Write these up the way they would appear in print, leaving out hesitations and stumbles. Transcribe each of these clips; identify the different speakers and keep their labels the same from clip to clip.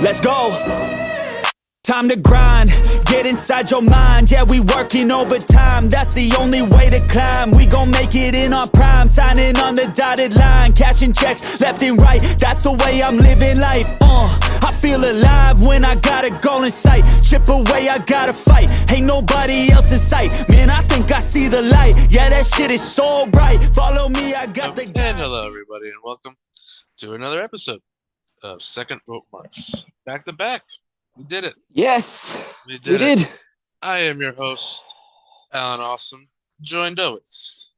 Speaker 1: Let's go. Time to grind, get inside your mind. Yeah, we working overtime. That's the only way to climb. We gon' make it in our prime. Signing on the dotted line, cashing checks left and right. That's the way I'm living life. I feel alive when I got a goal in sight. Chip away, I gotta fight. Ain't nobody else in sight. Man, I think I see the light. Yeah, that shit is so bright. Follow me, I got the.
Speaker 2: And hello, everybody, and welcome to another episode of Second Rope Marks. Back to back. We did it.
Speaker 3: Yes,
Speaker 2: we did. I am your host, Allan Awesome, joined always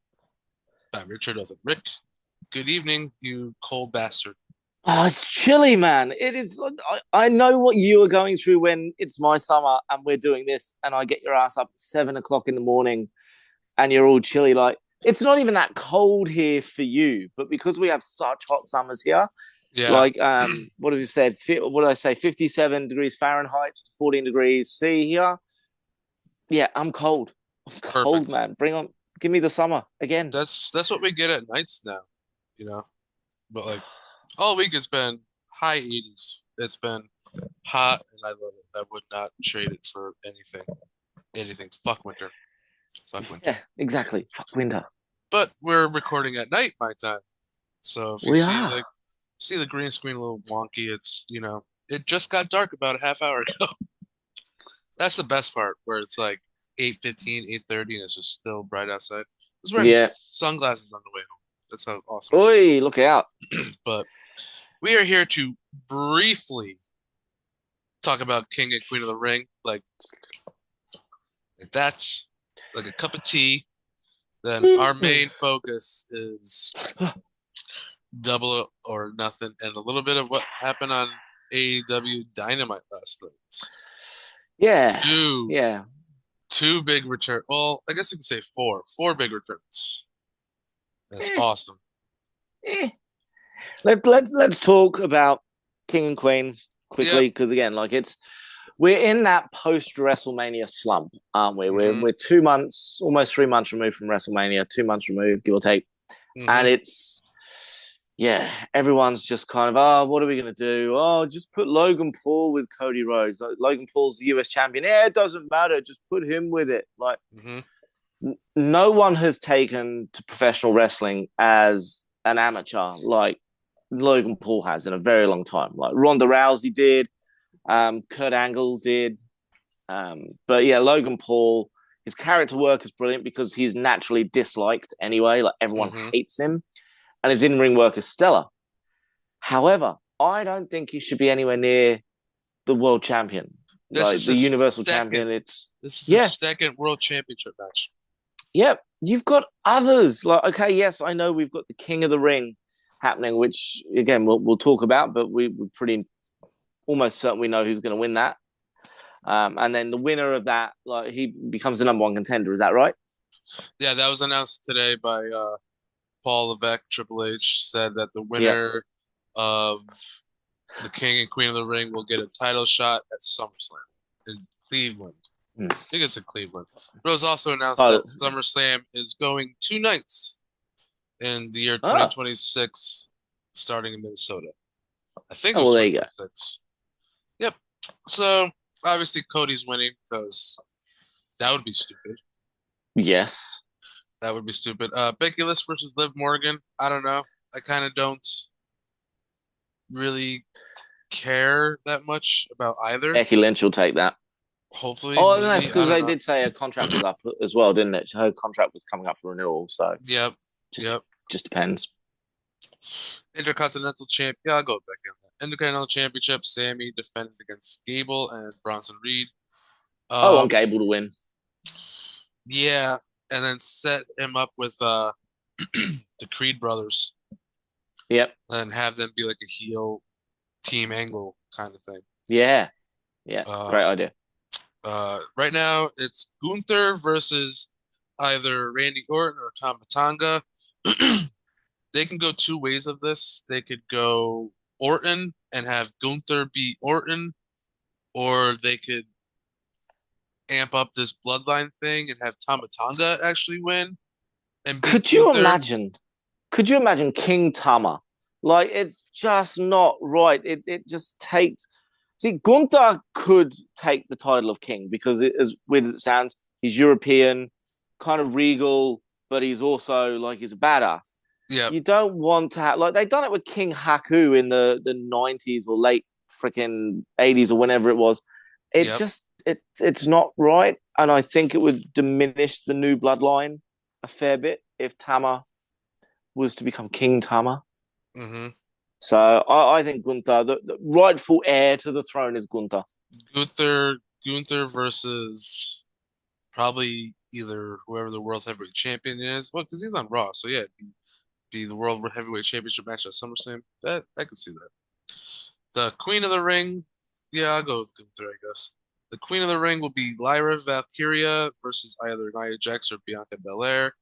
Speaker 2: by Richard Allan and Ric. Good evening, you cold bastard.
Speaker 3: Oh, it's chilly, man. It is. I know what you are going through when it's my summer and we're doing this, and I get your ass up at 7 o'clock in the morning, and you're all chilly. Like, it's not even that cold here for you, but because we have such hot summers here.
Speaker 2: Yeah.
Speaker 3: Like, what have you said? What did I say? 57 degrees Fahrenheit to 14 degrees C here. Yeah, I'm cold. I'm cold, man. Give me the summer again.
Speaker 2: That's what we get at nights now, you know. But like all week it's been high 80s. It's been hot and I love it. I would not trade it for anything. Anything. Fuck winter. Fuck winter.
Speaker 3: Yeah, exactly. Fuck winter.
Speaker 2: But we're recording at night, my time. So if you see the green screen a little wonky, it's, you know, it just got dark about a half hour ago. That's the best part, where it's like 8:15, 8:30, and it's just still bright outside. I was wearing sunglasses on the way home. That's how awesome.
Speaker 3: Oi, look out.
Speaker 2: But we are here to briefly talk about King and Queen of the Ring. Like that's like a cup of tea. Then our main focus is Double or Nothing, and a little bit of what happened on AEW Dynamite last night.
Speaker 3: Yeah.
Speaker 2: Two big returns. Well, I guess you could say four big returns. That's awesome.
Speaker 3: Let's talk about King and Queen quickly, because again, like we're in that post WrestleMania slump, aren't we? We're 2 months, almost 3 months removed from WrestleMania, 2 months removed, give or take, and it's. Yeah, everyone's just kind of, what are we going to do? Oh, just put Logan Paul with Cody Rhodes. Like, Logan Paul's the US champion. Yeah, it doesn't matter. Just put him with it. Like, no one has taken to professional wrestling as an amateur like Logan Paul has in a very long time. Like, Ronda Rousey did. Kurt Angle did. But yeah, Logan Paul, his character work is brilliant because he's naturally disliked anyway. Like, everyone hates him. And his in-ring work is stellar. However, I don't think he should be anywhere near the world champion, the Universal Champion. This
Speaker 2: is the second world championship match.
Speaker 3: Yep, you've got others. Like, okay, yes, I know we've got the King of the Ring happening, which again we'll talk about, but we're pretty almost certain we know who's going to win that. And then the winner of that, like, he becomes the number one contender. Is that right?
Speaker 2: Yeah, that was announced today by. Paul Levesque, Triple H, said that the winner of the King and Queen of the Ring will get a title shot at SummerSlam in Cleveland. I think it's in Cleveland. But it was also announced that SummerSlam is going 2 nights in the year 2026, starting in Minnesota. I think it was 2026. Yep. So, obviously, Cody's winning because that would be stupid.
Speaker 3: Yes.
Speaker 2: That would be stupid. Becky Lynch versus Liv Morgan. I don't know. I kind of don't really care that much about either.
Speaker 3: Becky Lynch will take that.
Speaker 2: Hopefully.
Speaker 3: Oh, that's because they did say her contract was up as well, didn't it? Her contract was coming up for renewal, so.
Speaker 2: Yep.
Speaker 3: Just depends.
Speaker 2: Intercontinental Champ. Yeah, I'll go back on that. Intercontinental Championship. Sammy defended against Gable and Bronson Reed.
Speaker 3: I want Gable to win.
Speaker 2: Yeah. And then set him up with the Creed brothers.
Speaker 3: Yep.
Speaker 2: And have them be like a heel Team Angle kind of thing.
Speaker 3: Yeah. Great idea.
Speaker 2: Right now, it's Gunther versus either Randy Orton or Tama Tonga. They can go 2 ways of this. They could go Orton and have Gunther beat Orton, or they could amp up this bloodline thing and have Tama Tonga actually win. And
Speaker 3: could you imagine King Tama? Like, it's just not right. It just takes See, Gunther could take the title of king because, as weird as it sounds, he's European, kind of regal, but he's also like he's a badass.
Speaker 2: Yeah.
Speaker 3: You don't want to have like they've done it with King Haku in the 90s or late freaking 80s or whenever it was. It's not right, and I think it would diminish the new bloodline a fair bit if Tama was to become King Tama.
Speaker 2: Mm-hmm.
Speaker 3: So I think Gunther, the rightful heir to the throne, is Gunther.
Speaker 2: Gunther versus probably either whoever the world heavyweight champion is. Well, because he's on Raw, so yeah, it'd be the world heavyweight championship match at SummerSlam. That I could see that. The Queen of the Ring, yeah, I'll go with Gunther, I guess. The Queen of the Ring will be Lyra Valkyria versus either Nia Jax or Bianca Belair.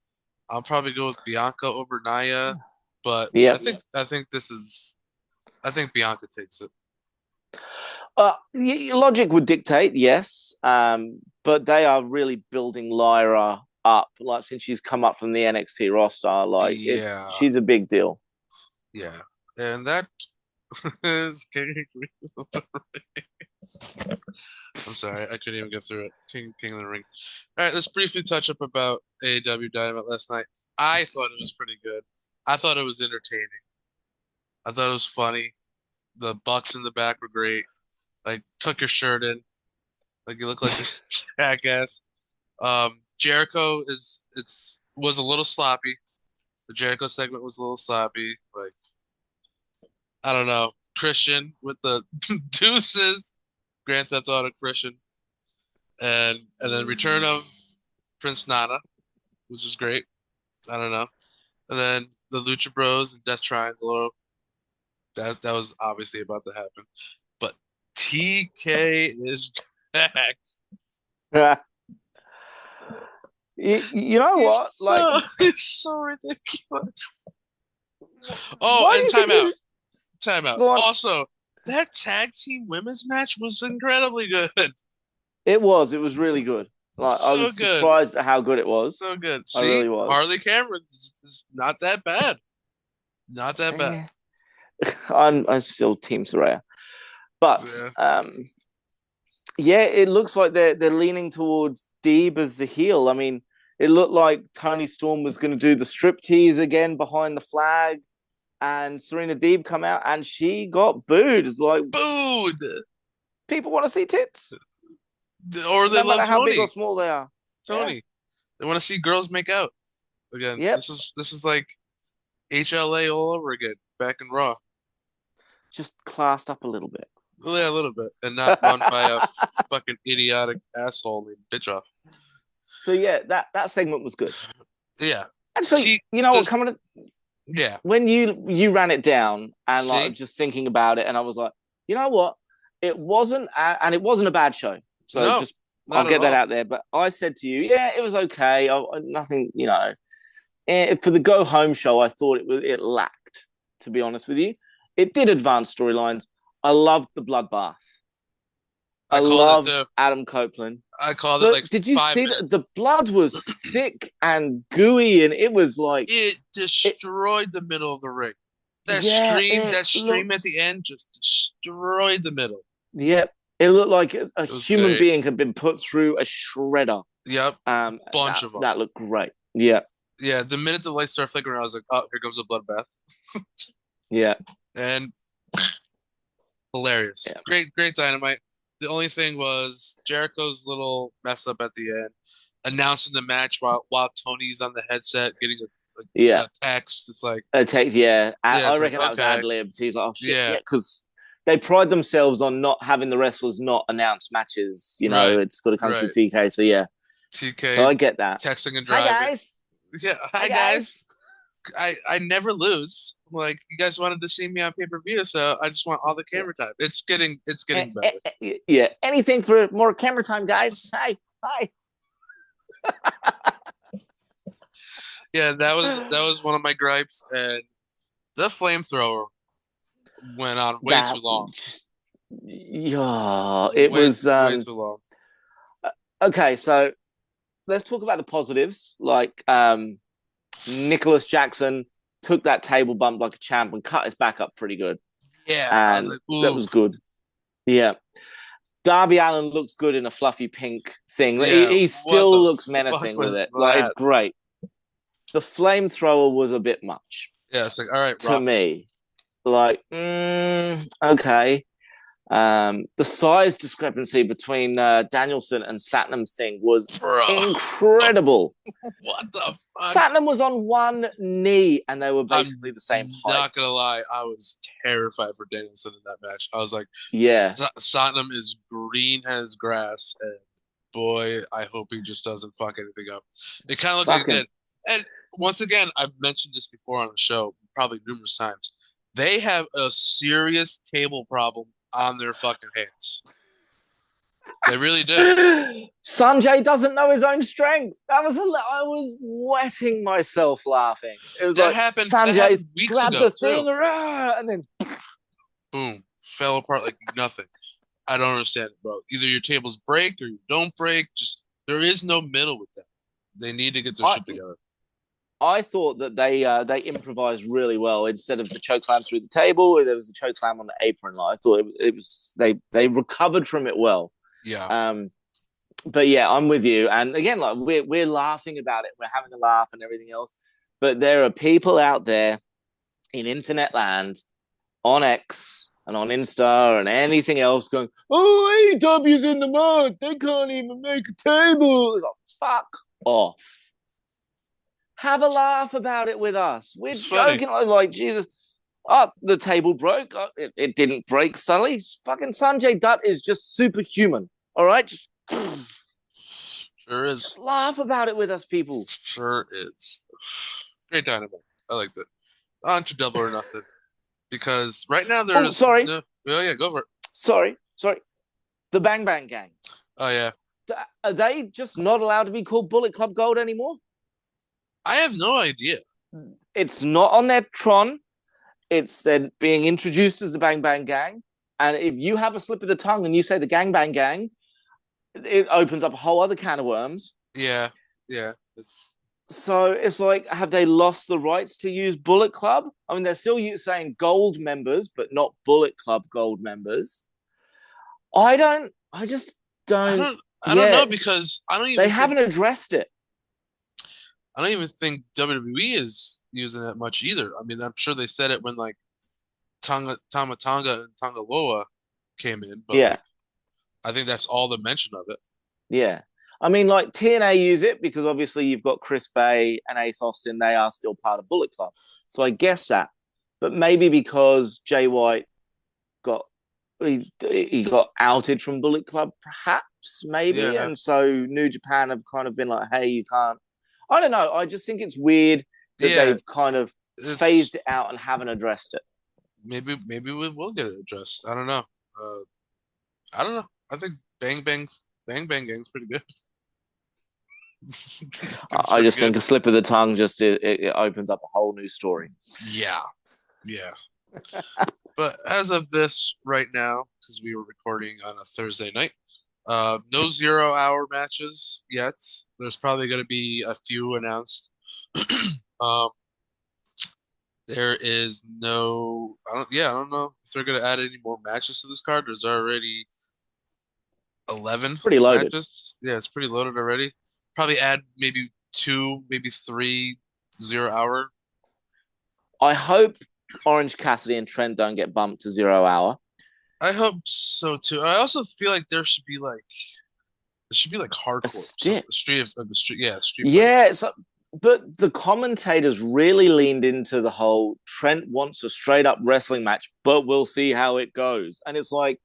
Speaker 2: I'll probably go with Bianca over Nia, but I think Bianca takes it.
Speaker 3: Logic would dictate, yes, but they are really building Lyra up. Like since she's come up from the NXT roster, like she's a big deal.
Speaker 2: Yeah, and that is King of the Ring. I'm sorry, I couldn't even get through it. King of the Ring. All right, let's briefly touch up about AEW Dynamite last night. I thought it was pretty good. I thought it was entertaining. I thought it was funny. The Bucks in the back were great. Like, tuck your shirt in. Like, you look like this jackass. Jericho was a little sloppy. The Jericho segment was a little sloppy. Like, I don't know. Christian with the deuces. Grand Theft Auto Christian. And then return of Prince Nana, which is great. I don't know. And then the Lucha Bros and Death Triangle. That was obviously about to happen. But TK is back.
Speaker 3: Yeah. You know what?
Speaker 2: It's so ridiculous. Oh, and time out. Also, that tag team women's match was incredibly good.
Speaker 3: It was really good. Like I was surprised at how good it was.
Speaker 2: So good.
Speaker 3: I really was.
Speaker 2: Harley Cameron is not that bad. Not that bad.
Speaker 3: I'm still Team Saraya. But it looks like they're leaning towards Deeb as the heel. I mean, it looked like Toni Storm was going to do the striptease again behind the flag, and Serena Deeb come out and she got booed. It's like
Speaker 2: booed.
Speaker 3: People want to see tits,
Speaker 2: or they love Tony.
Speaker 3: How big or small they are.
Speaker 2: Tony, they want to see girls make out again.
Speaker 3: Yep.
Speaker 2: This is like HLA all over again, back in Raw.
Speaker 3: Just classed up a little bit.
Speaker 2: Yeah, a little bit, and not run by a fucking idiotic asshole named Bitchoff.
Speaker 3: So yeah, that segment was good.
Speaker 2: Yeah.
Speaker 3: Actually, you know what? Coming to when you ran it down and like just thinking about it, and I was like, you know what? It wasn't a bad show. So I'll get that out there. But I said to you, yeah, it was okay. Nothing, you know. For the go home show, I thought it lacked. To be honest with you, it did advance storylines. I loved the bloodbath. I loved Adam Copeland.
Speaker 2: I called it like.
Speaker 3: Did you see that the blood was thick and gooey, and it was like
Speaker 2: it destroyed the middle of the ring. That stream at the end just destroyed the middle.
Speaker 3: Yep, it looked like a human being had been put through a shredder.
Speaker 2: Yep, bunch of them.
Speaker 3: That looked great. Yeah,
Speaker 2: yeah. The minute the lights started flickering, I was like, "Oh, here comes a bloodbath."
Speaker 3: Yeah,
Speaker 2: and hilarious. Yeah. Great Dynamite. The only thing was Jericho's little mess up at the end, announcing the match while Tony's on the headset getting a text. It's like
Speaker 3: a text. Yeah, I reckon that was ad-libbed. He's like, oh shit, because they pride themselves on not having the wrestlers not announce matches. You know, it's got to come through TK. So yeah,
Speaker 2: TK.
Speaker 3: So I get that.
Speaker 2: Texting and driving.
Speaker 3: Hi guys.
Speaker 2: Yeah, hi guys. I never lose. Like, you guys wanted to see me on pay-per-view, so I just want all the camera time. It's getting better.
Speaker 3: Yeah, anything for more camera time, guys. Hi.
Speaker 2: Yeah, that was one of my gripes, and the flamethrower went on way too long.
Speaker 3: It was
Speaker 2: way too long.
Speaker 3: Okay, so let's talk about the positives. Like Nicholas Jackson took that table bump like a champ and cut his back up pretty good.
Speaker 2: Yeah,
Speaker 3: and that was good. Yeah. Darby Allin looks good in a fluffy pink thing.
Speaker 2: Yeah,
Speaker 3: He
Speaker 2: what
Speaker 3: still
Speaker 2: the
Speaker 3: looks
Speaker 2: fuck
Speaker 3: menacing with it.
Speaker 2: was
Speaker 3: Like, it's
Speaker 2: that?
Speaker 3: great. The flamethrower was a bit much
Speaker 2: Yeah, it's like, all right,
Speaker 3: to
Speaker 2: Rock.
Speaker 3: me. Like, okay. The size discrepancy between Danielson and Satnam Singh was
Speaker 2: Bro,
Speaker 3: incredible.
Speaker 2: what the fuck?
Speaker 3: Satnam was on one knee, and they were basically
Speaker 2: I'm
Speaker 3: the same height.
Speaker 2: not gonna lie, I was terrified for Danielson in that match. I was like,
Speaker 3: Yeah,
Speaker 2: Satnam is green as grass, and boy, I hope he just doesn't fuck anything up. It kind of looked like
Speaker 3: fucking
Speaker 2: good. And once again, I've mentioned this before on the show, probably numerous times. They have a serious table problem on their fucking hands. They really do.
Speaker 3: Sanjay doesn't know his own strength. I was wetting myself laughing. It was
Speaker 2: That
Speaker 3: like
Speaker 2: happened. That
Speaker 3: Sanjay's
Speaker 2: happened weeks
Speaker 3: grabbed
Speaker 2: ago
Speaker 3: the
Speaker 2: too.
Speaker 3: thing, and then
Speaker 2: Boom, fell apart like nothing. I don't understand it, bro. Either your tables break or you don't break. Just there is no middle with them. They need to get their
Speaker 3: I
Speaker 2: shit together.
Speaker 3: I thought that they improvised really well. Instead of the choke slam through the table, there was a choke slam on the apron. I thought it was they recovered from it well.
Speaker 2: Yeah.
Speaker 3: But yeah, I'm with you. And again, like we're laughing about it, we're having a laugh and everything else. But there are people out there in internet land, on X and on Insta and anything else, going, "Oh, AEW's in the mud. They can't even make a table." Like, fuck off. Have a laugh about it with us. We're
Speaker 2: It's funny.
Speaker 3: joking like Jesus. Oh, the table broke. Oh, it didn't break, Sully. Fucking Sanjay Dutt is just superhuman. All right,
Speaker 2: Sure is.
Speaker 3: just laugh about it with us, people.
Speaker 2: Sure is. Great dynamite. I like that. On to Double or Nothing. Because right now
Speaker 3: Oh,
Speaker 2: there's
Speaker 3: sorry,
Speaker 2: no. Oh yeah, go for it.
Speaker 3: sorry. The Bang Bang Gang.
Speaker 2: Oh yeah.
Speaker 3: Are they just not allowed to be called Bullet Club Gold anymore?
Speaker 2: I have no idea.
Speaker 3: It's not on their Tron. It's then being introduced as the Bang Bang Gang. And if you have a slip of the tongue and you say the Gang Bang Gang, it opens up a whole other can of worms.
Speaker 2: Yeah. Yeah. It's
Speaker 3: So it's like, have they lost the rights to use Bullet Club? I mean, they're still saying gold members, but not Bullet Club gold members. I just don't.
Speaker 2: I don't know because I don't even
Speaker 3: They
Speaker 2: think
Speaker 3: haven't addressed it.
Speaker 2: I don't even think WWE is using it much either. I mean, I'm sure they said it when like Tama Tonga and Tonga Loa came in, but
Speaker 3: Yeah,
Speaker 2: like, I think that's all the mention of it.
Speaker 3: yeah. I mean, like TNA use it because obviously you've got Chris Bay and Ace Austin. They are still part of Bullet Club. So I guess that. But maybe because Jay White got he got outed from Bullet Club, perhaps, maybe.
Speaker 2: Yeah,
Speaker 3: And so New Japan have kind of been like, hey, you can't. I don't know. I just think it's weird that
Speaker 2: yeah.
Speaker 3: they've kind of phased
Speaker 2: It's
Speaker 3: it out and haven't addressed it.
Speaker 2: maybe we will get it addressed. I don't know. I don't know. I think Bang Bang Gang's pretty good. It's
Speaker 3: I
Speaker 2: pretty
Speaker 3: just think
Speaker 2: good.
Speaker 3: a slip of the tongue just it opens up a whole new story.
Speaker 2: Yeah, yeah. But as of this right now, because we were recording on a Thursday night, no 0 hour matches yet. There's probably going to be a few announced. Um, there is no, I don't know if they're going to add any more matches to this card. There's already 11
Speaker 3: Pretty loaded.
Speaker 2: matches. Yeah, it's pretty loaded already. Probably add maybe 2, maybe 3 0 hour.
Speaker 3: I hope Orange Cassidy and Trent don't get bumped to 0 hour.
Speaker 2: I hope so too. I also feel like there should be like hardcore, street,
Speaker 3: yeah. So, but the commentators really leaned into the whole Trent wants a straight up wrestling match, but we'll see how it goes. And it's like,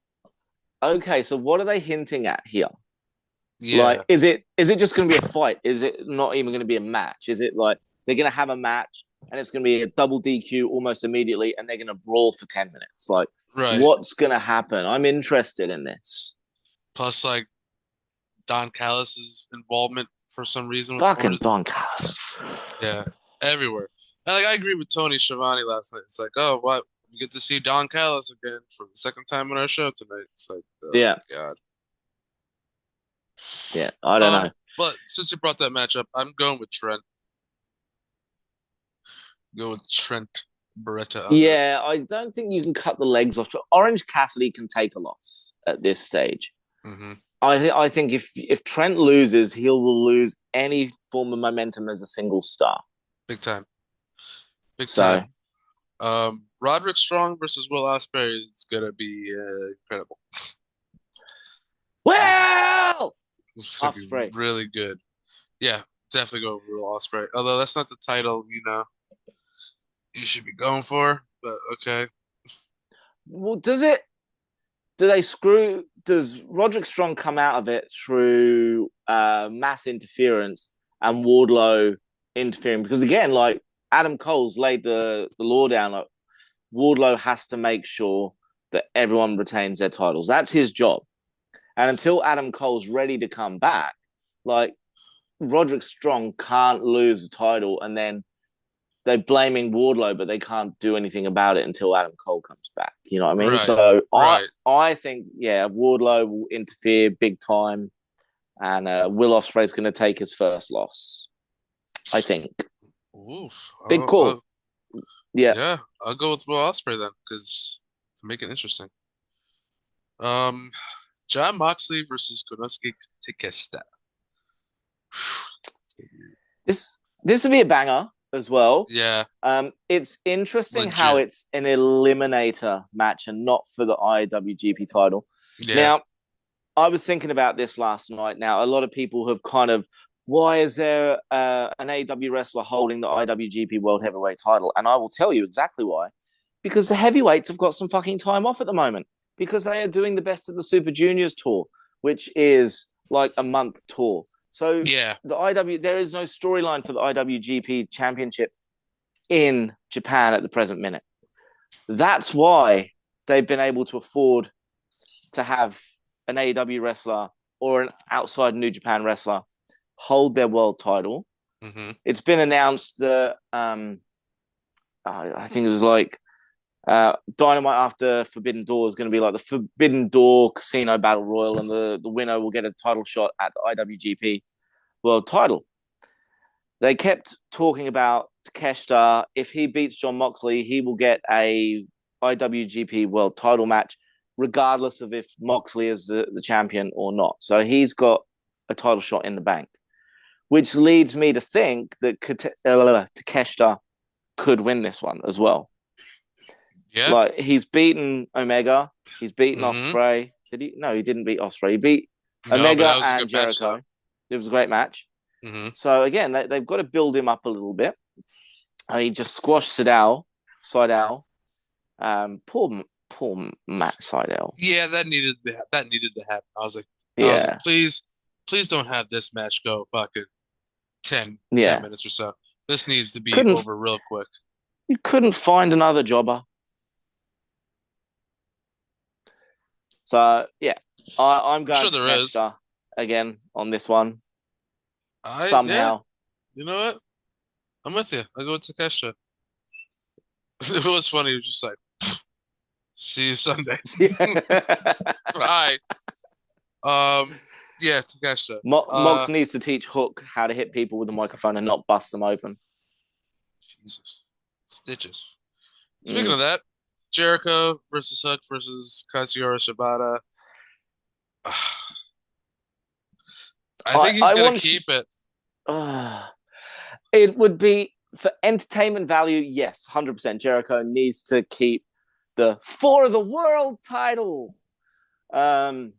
Speaker 3: okay, so what are they hinting at here?
Speaker 2: Yeah.
Speaker 3: Like, is it just going to be a fight? Is it not even going to be a match? Is it like they're going to have a match and it's going to be a double DQ almost immediately and they're going to brawl for 10 minutes? Like,
Speaker 2: Right.
Speaker 3: what's going to happen? I'm interested in this.
Speaker 2: Plus, like Don Callis's involvement for some reason.
Speaker 3: Fucking Don Callis.
Speaker 2: Yeah, everywhere. And like I agree with Tony Schiavone last night. It's like, oh, what? We get to see Don Callis again for the second time on our show tonight. It's like, oh,
Speaker 3: yeah,
Speaker 2: God.
Speaker 3: Yeah, I don't know.
Speaker 2: But since you brought that match up, I'm going with Trent. Go with Trent. Beretta under.
Speaker 3: Yeah, I don't think you can cut the legs off. Orange Cassidy can take a loss at this stage.
Speaker 2: Mm-hmm.
Speaker 3: I think if Trent loses, he will lose any form of momentum as a single star.
Speaker 2: Big time. Big time. Roderick Strong versus Will Ospreay is gonna be incredible.
Speaker 3: Well,
Speaker 2: It's gonna
Speaker 3: Ospreay.
Speaker 2: be really good. Yeah, definitely go Will Ospreay. Although that's not the title, you should be going for. But okay.
Speaker 3: Well, does Roderick Strong come out of it through mass interference and Wardlow interfering? Because again, like Adam Cole's laid the law down, like Wardlow has to make sure that everyone retains their titles. That's his job. And until Adam Cole's ready to come back, like Roderick Strong can't lose the title, and then they're blaming Wardlow, but they can't do anything about it until Adam Cole comes back. You know what I mean?
Speaker 2: Right,
Speaker 3: So
Speaker 2: right.
Speaker 3: I think, Wardlow will interfere big time, and Will Ospreay's going to take his first loss. I think.
Speaker 2: Oof.
Speaker 3: Big call.
Speaker 2: Yeah, I'll go with Will Ospreay then, because to make it interesting. Jon Moxley versus Konosuke Takeshita.
Speaker 3: This would be a banger as well.
Speaker 2: Yeah.
Speaker 3: It's interesting
Speaker 2: Legit.
Speaker 3: how it's an eliminator match and not for the IWGP title.
Speaker 2: Yeah.
Speaker 3: Now, I was thinking about this last night. Now, a lot of people have kind of, why is there an AEW wrestler holding the IWGP World Heavyweight title? And I will tell you exactly why. Because the heavyweights have got some fucking time off at the moment. Because they are doing the Best of the Super Juniors tour, which is like a month tour. So
Speaker 2: yeah,
Speaker 3: there is no storyline for the IWGP Championship in Japan at the present minute. That's why they've been able to afford to have an AEW wrestler or an outside New Japan wrestler hold their world title.
Speaker 2: Mm-hmm.
Speaker 3: It's been announced that I think it was like Dynamite after Forbidden Door is going to be like the Forbidden Door Casino Battle Royal, and the winner will get a title shot at the IWGP World title. They kept talking about Takeshita. If he beats Jon Moxley, he will get a IWGP World title match, regardless of if Moxley is the champion or not. So he's got a title shot in the bank, which leads me to think that Takeshita could win this one as well.
Speaker 2: Yeah.
Speaker 3: Like, he's beaten Omega. He's beaten Ospreay. Did he? No, he didn't beat Ospreay. He beat Omega and Jericho.
Speaker 2: Match,
Speaker 3: it was a great match.
Speaker 2: Mm-hmm.
Speaker 3: So, again, they've got to build him up a little bit. He just squashed Sydal. Poor Matt Sydal.
Speaker 2: Yeah, that needed to happen. I was like, please don't have this match go fucking 10 minutes or so. This needs to be over real quick.
Speaker 3: You couldn't find another jobber. So, yeah, I'm going to Takeshita again on this one. Somehow.
Speaker 2: Yeah. You know what? I'm with you. I'll go with Takeshita. It was funny. It was just like, see you Sunday. Bye. Yeah, Takeshita.
Speaker 3: Mox needs to teach Hook how to hit people with a microphone and not bust them open.
Speaker 2: Jesus. Stitches. Speaking of that, Jericho versus Hook versus Katsuyori Shibata. I think he's going to keep it.
Speaker 3: It would be, for entertainment value, yes, 100%. Jericho needs to keep the For the World title. I'd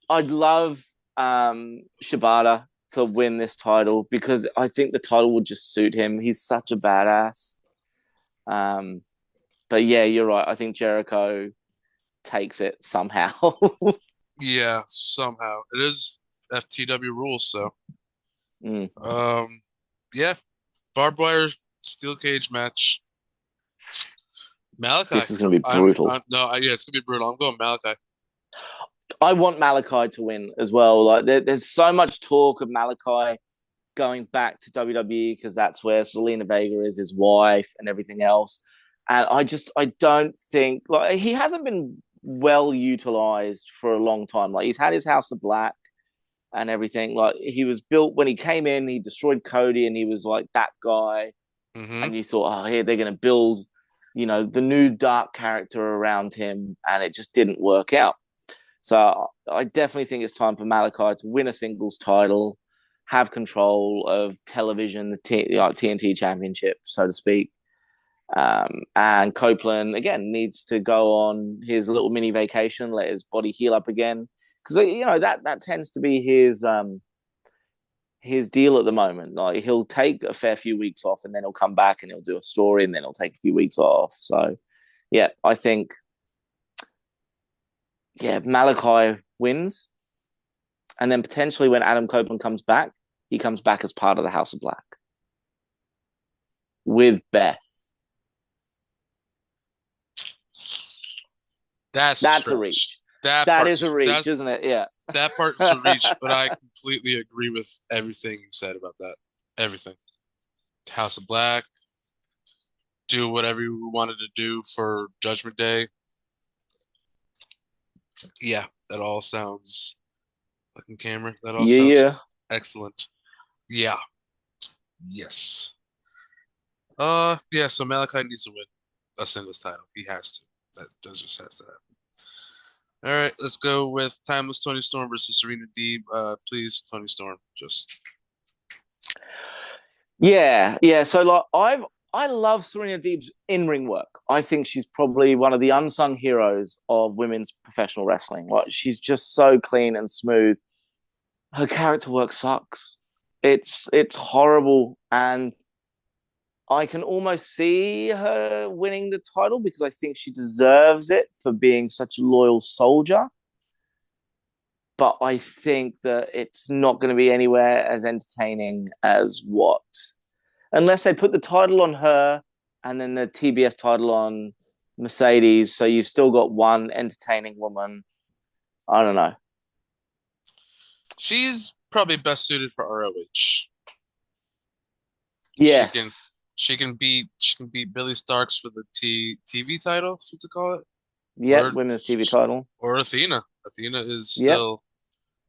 Speaker 3: love Shibata to win this title because I think the title would just suit him. He's such a badass. But yeah, you're right. I think Jericho takes it somehow.
Speaker 2: Yeah, somehow. It is FTW rules, so. Yeah, barbed wire steel cage match. Malachi.
Speaker 3: This is going to be brutal.
Speaker 2: It's going to be brutal. I'm going Malachi.
Speaker 3: I want Malachi to win as well. Like, there's so much talk of Malachi going back to WWE because that's where Selena Vega is, his wife, and everything else. And I don't think, like, he hasn't been well utilized for a long time. Like, he's had his House of Black and everything. Like, he was built when he came in, he destroyed Cody, and he was like that guy.
Speaker 2: Mm-hmm.
Speaker 3: And you thought, here they're going to build the new dark character around him, and it just didn't work out. So I definitely think it's time for Malachi to win a singles title, have control of television, the TNT Championship, so to speak. And Copeland again needs to go on his little mini vacation, let his body heal up again, because that tends to be his deal at the moment. Like, he'll take a fair few weeks off, and then he'll come back and he'll do a story, and then he'll take a few weeks off. So, yeah, I think, Malachi wins, and then potentially when Adam Copeland comes back, he comes back as part of the House of Black with Beth.
Speaker 2: That's
Speaker 3: a reach. That is a reach, isn't it? Yeah.
Speaker 2: That part's a reach, but I completely agree with everything you said about that. Everything. House of Black. Do whatever you wanted to do for Judgment Day. Yeah, that all sounds fucking camera. That all sounds excellent. Yeah. Yes. Yeah, so Malachi needs to win a singles title. He has to. That just has to happen. All right, let's go with Timeless Toni Storm versus Serena Deeb. Please, Toni Storm, just.
Speaker 3: Yeah. So I love Serena Deeb's in-ring work. I think she's probably one of the unsung heroes of women's professional wrestling. Like, she's just so clean and smooth. Her character work sucks. It's horrible, and I can almost see her winning the title because I think she deserves it for being such a loyal soldier. But I think that it's not going to be anywhere as entertaining as what? Unless they put the title on her and then the TBS title on Mercedes, so you've still got one entertaining woman. I don't know.
Speaker 2: She's probably best suited for ROH.
Speaker 3: Yes.
Speaker 2: She can beat Billy Starks for the TV title. That's what they call it.
Speaker 3: Yeah, women's TV title.
Speaker 2: Or Athena. Athena is still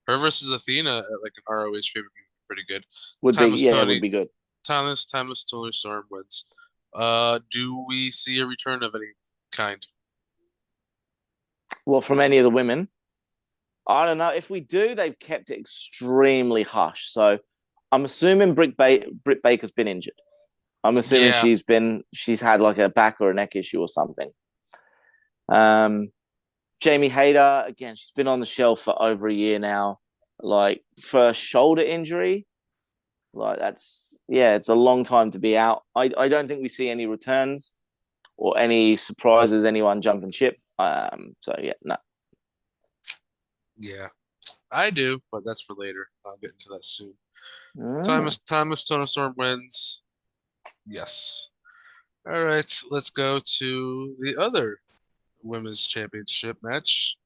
Speaker 2: her versus Athena at like an ROH pay-per-view pretty good.
Speaker 3: Would be good.
Speaker 2: Timeless Toni Storm wins. Do we see a return of any kind?
Speaker 3: Well, from any of the women, I don't know. If we do, they've kept it extremely hush. So I'm assuming Britt Baker's been injured. I'm assuming she's had like a back or a neck issue or something. Jamie Hayter, again, she's been on the shelf for over a year now. Like, for a shoulder injury, like, it's a long time to be out. I don't think we see any returns or any surprises, anyone jumping ship. No.
Speaker 2: Yeah, I do, but that's for later. I'll get into that soon. Timeless Toni Storm wins. Yes. All right, let's go to the other women's championship match.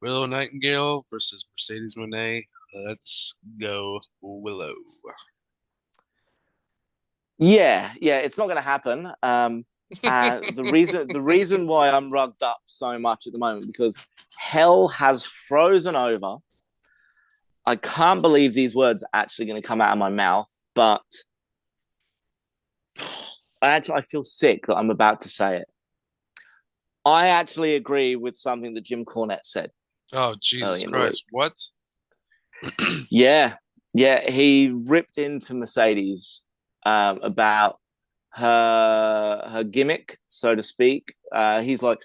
Speaker 2: Willow Nightingale versus Mercedes Moné. Let's go, Willow.
Speaker 3: Yeah, it's not going to happen. And the reason why I'm rugged up so much at the moment, because hell has frozen over. I can't believe these words are actually going to come out of my mouth, but I feel sick that I'm about to say it. I actually agree with something that Jim Cornette said.
Speaker 2: Oh, Jesus Christ. What?
Speaker 3: Yeah. He ripped into Mercedes about her gimmick, so to speak. He's like,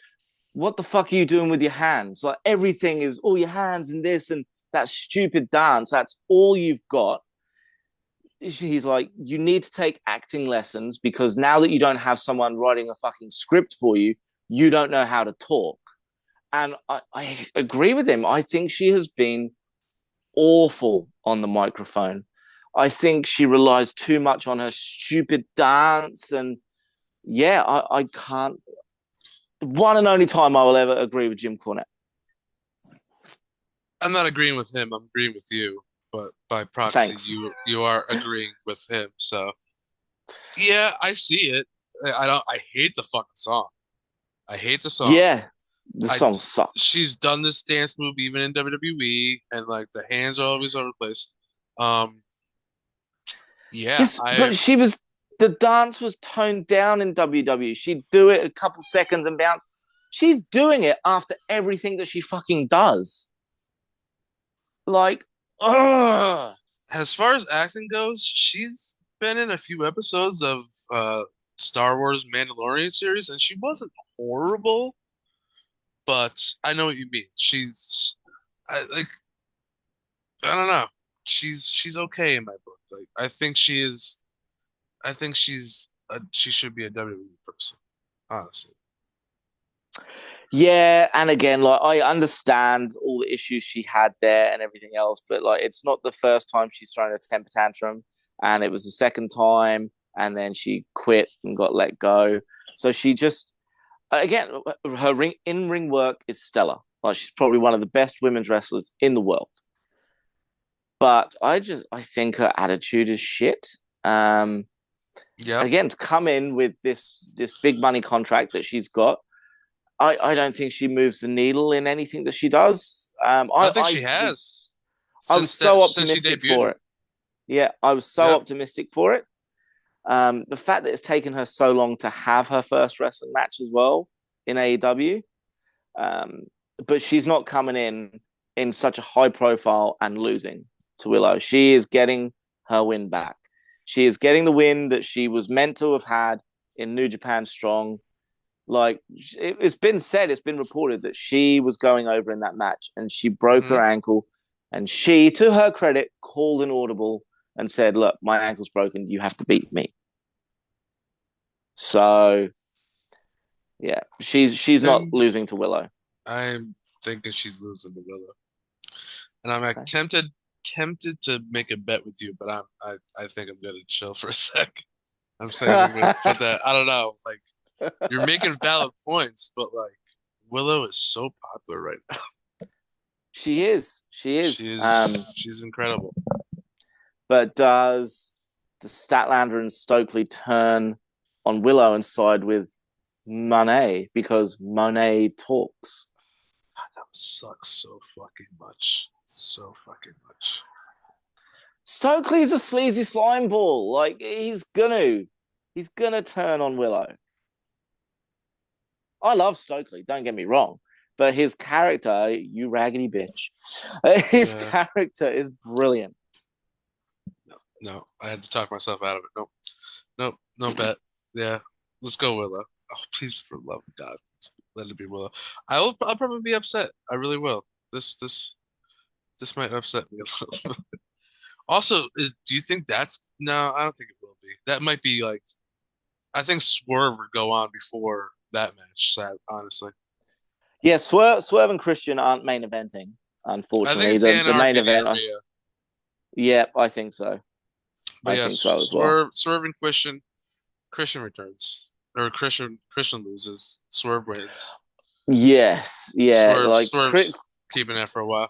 Speaker 3: what the fuck are you doing with your hands? Like, everything is all your hands and this and that stupid dance. That's all you've got. He's like, you need to take acting lessons, because now that you don't have someone writing a fucking script for you, you don't know how to talk. And I agree with him. I think she has been awful on the microphone. I think she relies too much on her stupid dance. And I can't. One and only time I will ever agree with Jim Cornette.
Speaker 2: I'm not agreeing with him. I'm agreeing with you. But by proxy, you are agreeing with him. So, yeah, I see it. I hate the fucking song. I hate the song.
Speaker 3: Yeah, the song sucks.
Speaker 2: She's done this dance move even in WWE, and like the hands are always over the place. But she was
Speaker 3: the dance was toned down in WWE. She'd do it a couple seconds and bounce. She's doing it after everything that she fucking does. Like, ugh.
Speaker 2: As far as acting goes, she's been in a few episodes of Star Wars Mandalorian series, and she wasn't horrible, but I know what you mean. I don't know. She's okay in my book. Like I think she is. I think she should be a WWE person, honestly.
Speaker 3: Yeah, and again, like I understand all the issues she had there and everything else, but like it's not the first time she's thrown a temper tantrum, and it was the second time, and then she quit and got let go. So she just, again, her in-ring work is stellar. Like she's probably one of the best women's wrestlers in the world. But I think her attitude is shit.
Speaker 2: Yeah,
Speaker 3: Again, to come in with this big money contract that she's got, I don't think she moves the needle in anything that she does.
Speaker 2: I think she has
Speaker 3: I was so optimistic for it. Yeah, I was so optimistic for it. The fact that it's taken her so long to have her first wrestling match as well in AEW, but she's not coming in such a high profile and losing to Willow. She is getting her win back. She is getting the win that she was meant to have had in New Japan Strong. Like it's been said, it's been reported that she was going over in that match and she broke her ankle, and she, to her credit, called an audible and said, "Look, my ankle's broken. You have to beat me." So, yeah, she's not losing to Willow.
Speaker 2: I'm thinking she's losing to Willow, and I'm like, tempted to make a bet with you, but I think I'm gonna chill for a sec. I'm saying I'm gonna put that. I don't know, like. You're making valid points, but like Willow is so popular right now.
Speaker 3: She is.
Speaker 2: She's incredible.
Speaker 3: But does Statlander and Stokely turn on Willow and side with Monet because Monet talks?
Speaker 2: That sucks so fucking much. So fucking much.
Speaker 3: Stokely's a sleazy slime ball. Like he's gonna turn on Willow. I love Stokely, don't get me wrong, but his character, you raggedy bitch, his character is brilliant.
Speaker 2: No, I had to talk myself out of it. Nope, no bet. Yeah, let's go Willow. Oh, please, for love of God, let it be Willow. I'll probably be upset. I really will. This might upset me a little. Also, do you think that's no? I don't think it will be. That might be like, I think Swerve would go on before that match, sad, honestly.
Speaker 3: Yeah, Swerve and Christian aren't main eventing, unfortunately.
Speaker 2: I think
Speaker 3: the main event. Yeah, I think so.
Speaker 2: But I think so as well. Swerve and Christian returns. Or Christian loses. Swerve wins.
Speaker 3: Yes, yeah.
Speaker 2: Swerve's keeping that for a while.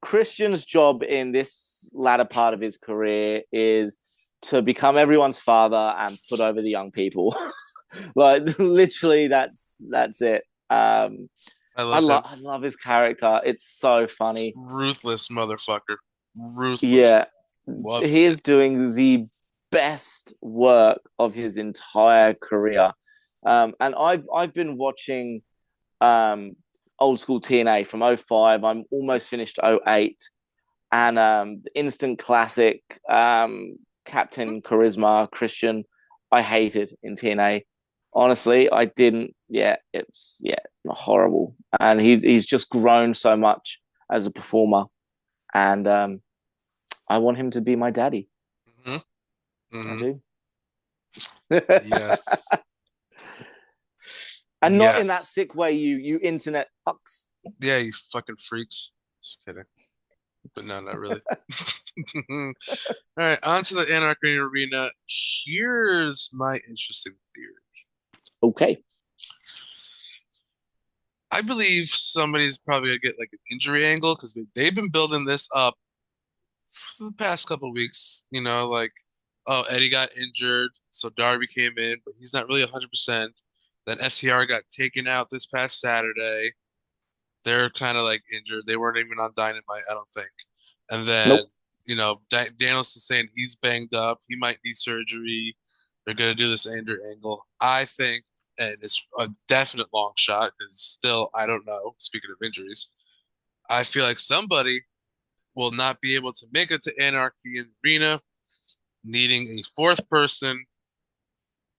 Speaker 3: Christian's job in this latter part of his career is to become everyone's father and put over the young people. Like literally, that's it. I love his character. It's so funny.
Speaker 2: Ruthless motherfucker. Ruthless.
Speaker 3: Yeah, he is doing the best work of his entire career. And I've been watching old school TNA from 05. I'm almost finished 08. And the instant classic Captain Charisma Christian, I hated in TNA. Honestly, I didn't. Yeah, it's horrible, and he's just grown so much as a performer, and I want him to be my daddy. I do.
Speaker 2: Yes.
Speaker 3: And not in that sick way, you internet fucks.
Speaker 2: Yeah, you fucking freaks. Just kidding. But no, not really. All right, on to the Anarchy Arena. Here's my interesting theory.
Speaker 3: Okay.
Speaker 2: I believe somebody's probably gonna get like an injury angle because they've been building this up for the past couple of weeks. You know, like, oh, Eddie got injured, so Darby came in, but he's not really 100%. Then FTR got taken out this past Saturday. They're kind of like injured. They weren't even on Dynamite, I don't think. And then, you know, Danielson saying he's banged up. He might need surgery. they're gonna do this Andrew angle. I think, and it's a definite long shot because still I don't know. Speaking of injuries, I feel like somebody will not be able to make it to Anarchy in the Arena, needing a fourth person.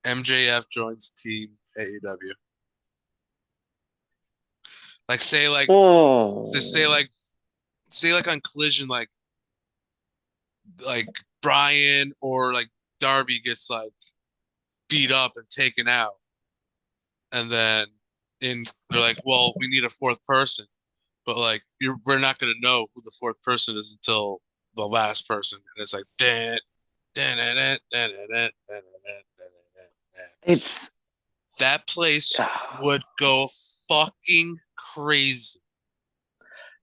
Speaker 2: MJF joins Team AEW. Like say like just say like on Collision like Brian or like Darby gets like beat up and taken out, and then they're like, well, we need a fourth person, but like we're not gonna know who the fourth person is until the last person, and it's like
Speaker 3: it's
Speaker 2: that place would go fucking crazy.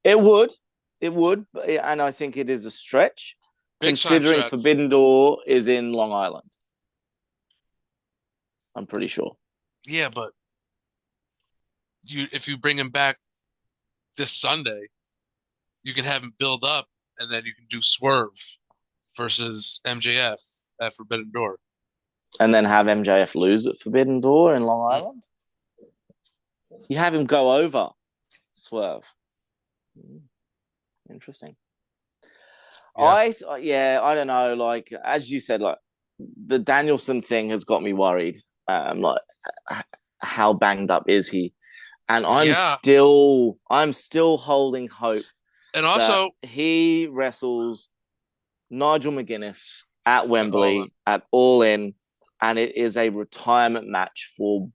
Speaker 3: It would, and I think it is a stretch, considering Forbidden Door is in Long Island. I'm pretty sure.
Speaker 2: Yeah, but if you bring him back this Sunday, you can have him build up, and then you can do Swerve versus MJF at Forbidden Door.
Speaker 3: And then have MJF lose at Forbidden Door in Long Island? You have him go over Swerve. Interesting. Yeah. I don't know. Like, as you said, like, the Danielson thing has got me worried. Like, how banged up is he? And I'm still holding hope.
Speaker 2: And also,
Speaker 3: he wrestles Nigel McGuinness at Wembley at All In, and it is a retirement match for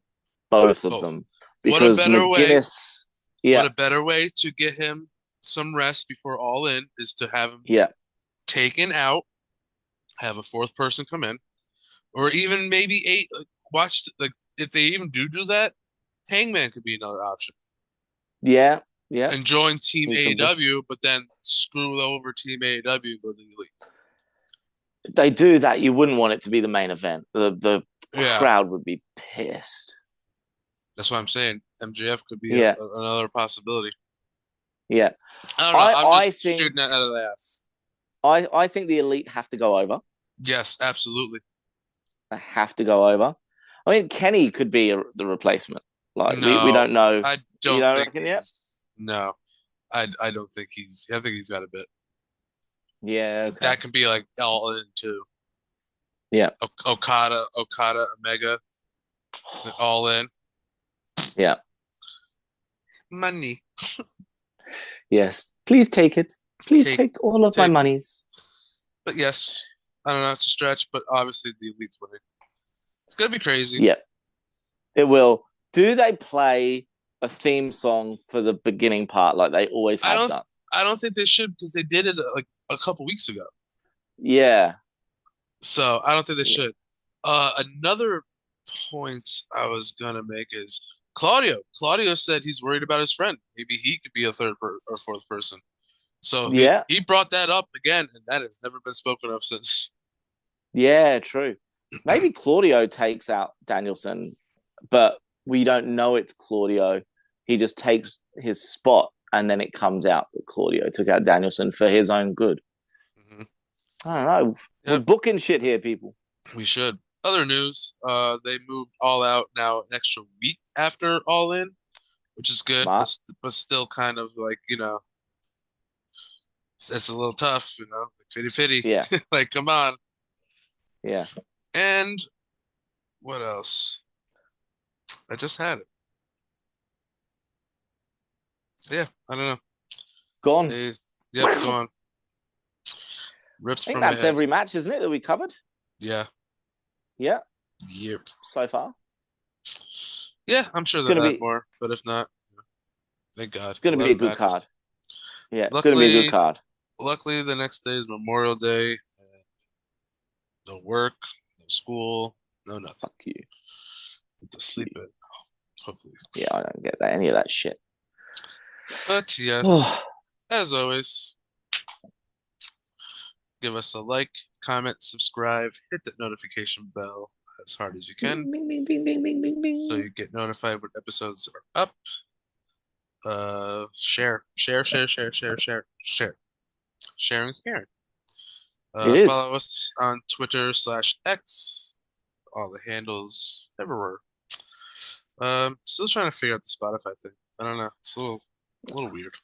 Speaker 3: both of them. Because
Speaker 2: what a better way to get him some rest before All In is to have him taken out, have a fourth person come in, or even maybe if they even do that, Hangman could be another option.
Speaker 3: Yeah.
Speaker 2: And join Team AEW, but then screw over Team AEW and go to the Elite.
Speaker 3: If they do that, you wouldn't want it to be the main event. The crowd would be pissed.
Speaker 2: That's what I'm saying. MJF could be another possibility.
Speaker 3: Yeah.
Speaker 2: I don't know. I'm just shooting that out of the ass.
Speaker 3: I think the Elite have to go over.
Speaker 2: Yes, absolutely.
Speaker 3: They have to go over. I mean, Kenny could be the replacement. Like, no, we don't know.
Speaker 2: I don't think yet. No, I don't think I think he's got a bit.
Speaker 3: Yeah, okay.
Speaker 2: That can be like All In too.
Speaker 3: Yeah.
Speaker 2: Okada, Omega, All In.
Speaker 3: Yeah.
Speaker 2: Money.
Speaker 3: Yes. Please take it. Please take all of my monies.
Speaker 2: But yes, I don't know. It's a stretch, but obviously the Elite's winning. It's gonna be crazy.
Speaker 3: Yeah. It will. Do they play a theme song for the beginning part like they always have done?
Speaker 2: I don't think they should, because they did it like a couple weeks ago.
Speaker 3: Yeah.
Speaker 2: So I don't think they should. Another point I was gonna make is Claudio. Claudio said he's worried about his friend. Maybe he could be a third or fourth person. So he brought that up again, and that has never been spoken of since.
Speaker 3: Yeah, true. Maybe Claudio takes out Danielson, but we don't know it's Claudio. He just takes his spot, and then it comes out that Claudio took out Danielson for his own good. Mm-hmm. I don't know. Yep. We're booking shit here, people.
Speaker 2: We should. Other news, they moved All Out now an extra week after All In, which is good, but still kind of like, it's a little tough, fitty-fitty.
Speaker 3: Yeah.
Speaker 2: Like, come on.
Speaker 3: Yeah.
Speaker 2: And what else? I just had it. Yeah, I don't know.
Speaker 3: Gone.
Speaker 2: Gone. Ripped from my head.
Speaker 3: That's every match, isn't it, that we covered?
Speaker 2: Yeah.
Speaker 3: Yeah.
Speaker 2: Yep.
Speaker 3: So far.
Speaker 2: Yeah, I'm sure they'll have more, but if not, thank God.
Speaker 3: It's going to be a good card. Yeah, it's going to be a good card.
Speaker 2: Luckily, the next day is Memorial Day. No work, no school, no nothing.
Speaker 3: Fuck you.
Speaker 2: Get to sleep in, hopefully.
Speaker 3: Yeah, I don't get any of that shit.
Speaker 2: But yes, as always, give us a like, comment, subscribe, hit that notification bell as hard as you can.
Speaker 3: Bing, bing, bing, bing, bing, bing, bing.
Speaker 2: So you get notified when episodes are up. Share. Sharing's caring. Follow us on Twitter /X, all the handles everywhere. Still trying to figure out the Spotify thing. I don't know. It's a little weird.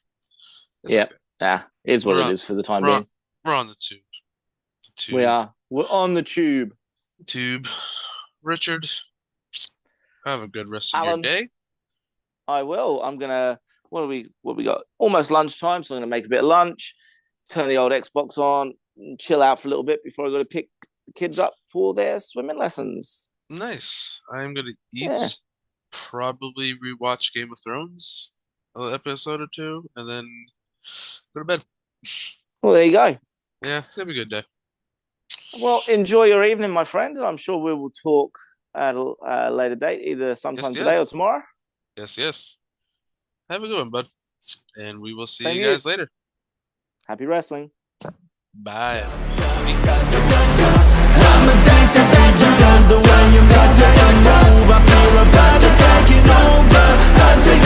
Speaker 2: It's
Speaker 3: Yeah.
Speaker 2: okay.
Speaker 3: Is what
Speaker 2: We're
Speaker 3: it
Speaker 2: on-
Speaker 3: is for the time
Speaker 2: We're
Speaker 3: being.
Speaker 2: on, we're on the tube. The tube.
Speaker 3: We are. We're on the tube.
Speaker 2: Tube. Richard, have a good rest of
Speaker 3: Allan.
Speaker 2: your day.
Speaker 3: I will. I'm gonna. What we got? Almost lunchtime, so I'm gonna make a bit of lunch, turn the old Xbox on, and chill out for a little bit before I go to pick the kids up for their swimming lessons.
Speaker 2: Nice. I'm gonna eat.
Speaker 3: Yeah.
Speaker 2: Probably rewatch Game of Thrones, an episode or two, and then go to bed.
Speaker 3: Well, there you go.
Speaker 2: Yeah, it's gonna be a good day.
Speaker 3: Well, enjoy your evening, my friend, and I'm sure we will talk at a later date, either sometime today or tomorrow.
Speaker 2: Yes. Have a good one, bud. And we will see
Speaker 3: Same
Speaker 2: you
Speaker 3: to you.
Speaker 2: guys later.
Speaker 3: Happy wrestling.
Speaker 2: Bye.
Speaker 1: I'm addicted, the way you move, I feel about to taking over. I say